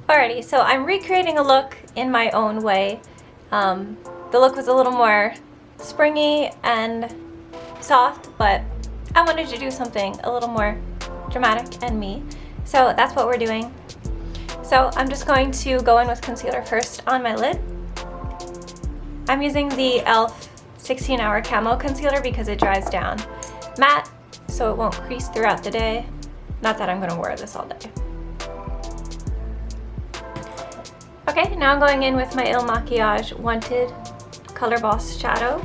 Alrighty, so I'm recreating a look in my own way. The look was a little more springy and soft, but I wanted to do something a little more dramatic and me. So that's what we're doing. So I'm just going to go in with concealer first on my lid. I'm using the e.l.f. 16-Hour Camo Concealer because it dries down matte, so it won't crease throughout the day. Not that I'm going to wear this all day. Okay, now I'm going in with my Il Makiage Wanted Color Boss Shadow.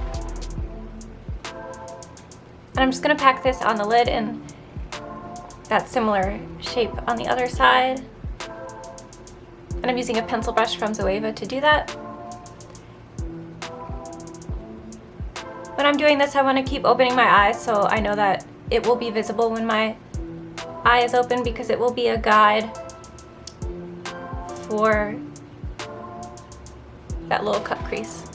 And I'm just going to pack this on the lid in that similar shape on the other side. And I'm using a pencil brush from Zoeva to do that. When I'm doing this, I want to keep opening my eyes so I know that it will be visible when my eye is open, because it will be a guide for that little cut crease.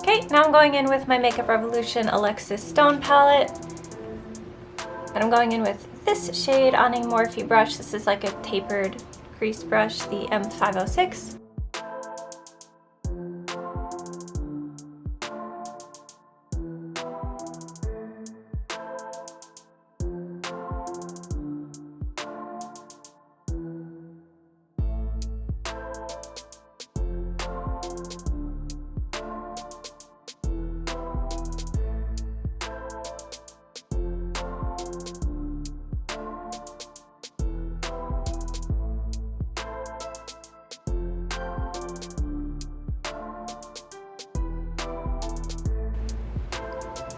Okay, now I'm going in with my Makeup Revolution Alexis Stone palette. And I'm going in with this shade on a Morphe brush. This is like a tapered crease brush, the M506.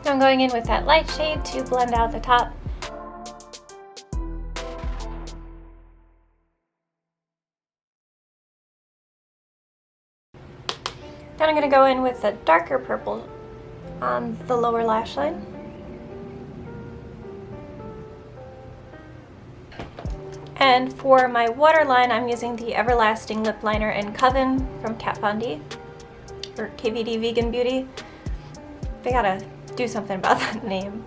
So I'm going in with that light shade to blend out the top. Then I'm going to go in with a darker purple on the lower lash line. And for my waterline, I'm using the Everlasting Lip Liner in Coven from Kat Von D, or KVD Vegan Beauty. They gotta do something about that name.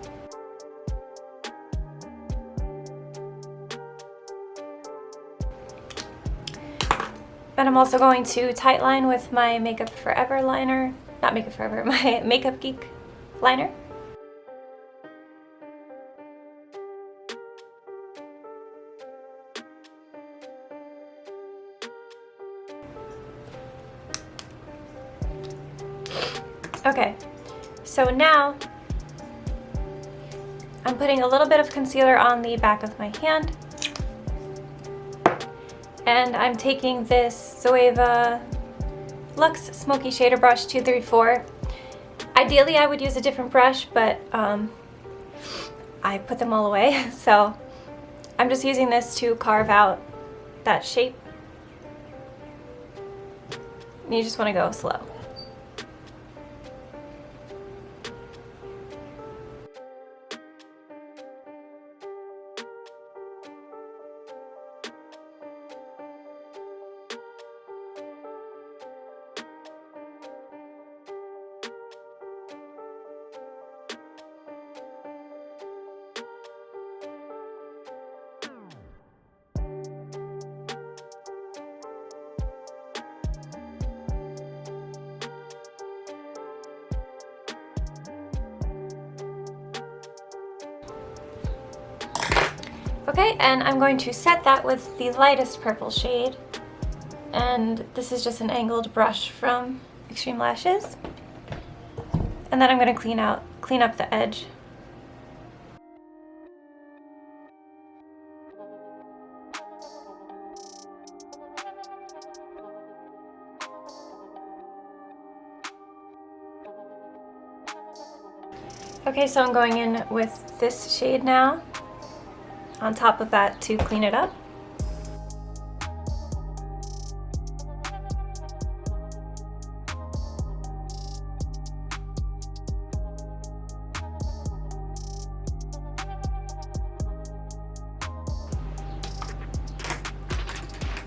And I'm also going to tightline with my Makeup Forever liner. Not Makeup Forever, my Makeup Geek liner. Okay, so now I'm putting a little bit of concealer on the back of my hand. And I'm taking this Zoeva Luxe Smoky Shader Brush 234. Ideally, I would use a different brush, but I put them all away. So I'm just using this to carve out that shape. And you just want to go slow. Okay, and I'm going to set that with the lightest purple shade. And this is just an angled brush from Xtreme Lashes. And then I'm going to clean up the edge. Okay, so I'm going in with this shade now on top of that to clean it up.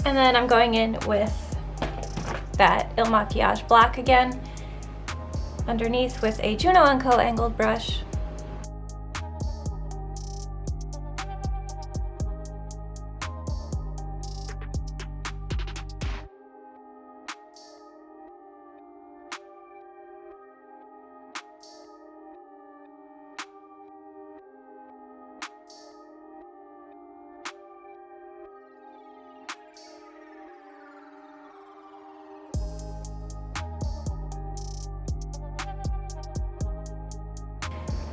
And then I'm going in with that Il Makiage black again, underneath with a Juno & Co angled brush.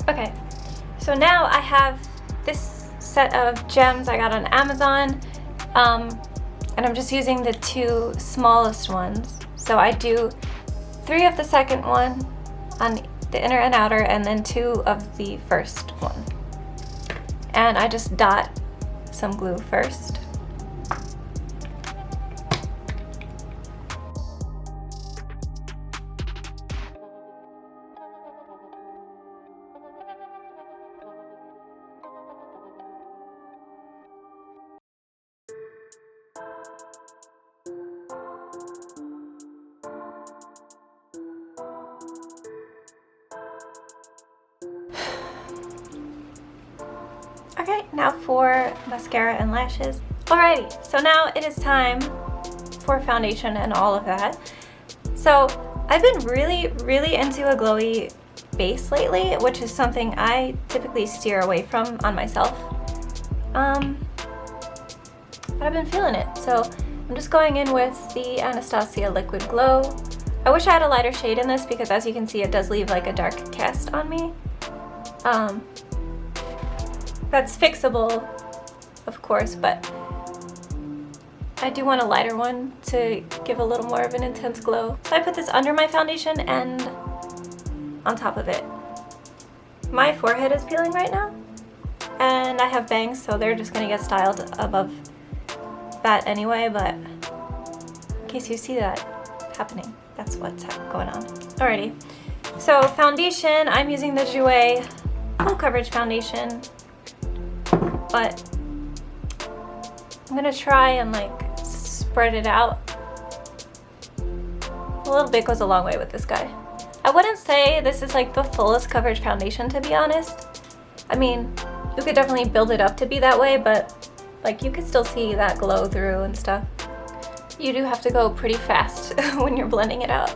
Okay, so now I have this set of gems I got on Amazon, and I'm just using the two smallest ones. So I do 3 of the second one on the inner and outer, and then 2 of the first one. And I just dot some glue first. Okay, now for mascara and lashes. Alrighty, so now it is time for foundation and all of that. So I've been really into a glowy base lately, which is something I typically steer away from on myself. But I've been feeling it, so I'm just going in with the Anastacio Liquid Glow. I wish I had a lighter shade in this because, as you can see, it does leave like a dark cast on me. That's fixable, of course, but I do want a lighter one to give a little more of an intense glow. So I put this under my foundation and on top of it. My forehead is peeling right now, and I have bangs, so they're just gonna get styled above that anyway, but in case you see that happening, that's what's going on. Alrighty, so foundation, I'm using the Jouer Full Coverage Foundation, but I'm gonna try and like spread it out. A little bit goes a long way with this guy. I wouldn't say this is like the fullest coverage foundation, to be honest. I mean, you could definitely build it up to be that way, but like you could still see that glow through and stuff. You do have to go pretty fast when you're blending it out.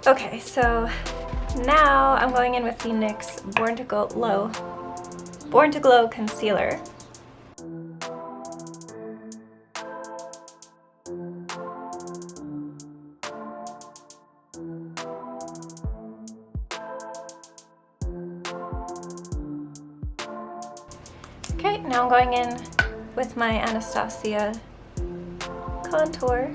Okay, so now I'm going in with the NYX Born to Glow Concealer. Okay, now I'm going in with my Anastasia contour.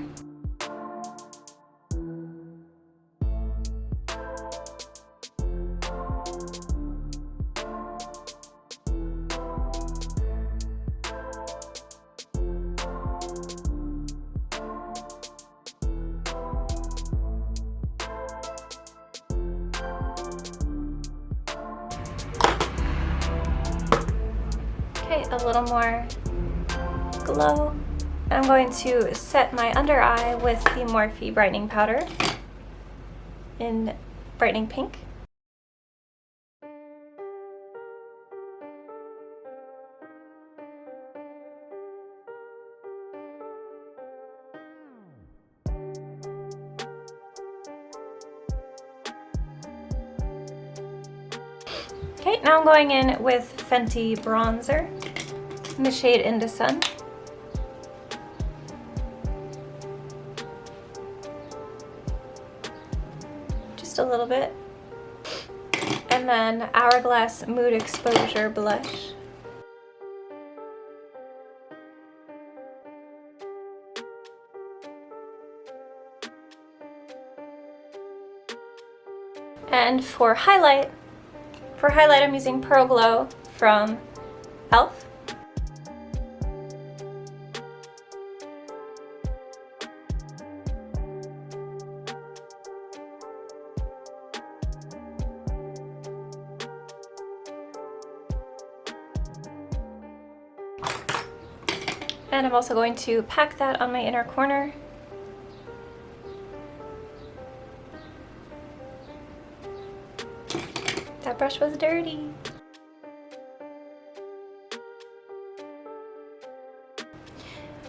Okay, a little more glow. I'm going to set my under eye with the Morphe brightening powder in brightening pink. Okay, now I'm going in with Fenty bronzer in the shade Inda Sun. Just a little bit. And then Hourglass Mood Exposure blush. And for highlight I'm using Pearl Glow from e.l.f. And I'm also going to pack that on my inner corner. That brush was dirty.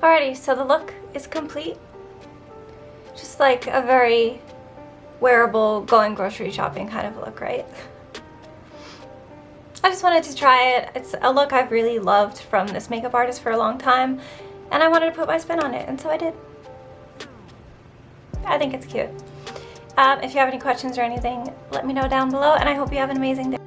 Alrighty, so the look is complete. Just like a very wearable, going grocery shopping kind of look, right? I just wanted to try it. It's a look I've really loved from this makeup artist for a long time, and I wanted to put my spin on it, and so I did. I think it's cute. If you have any questions or anything, let me know down below, and I hope you have an amazing day.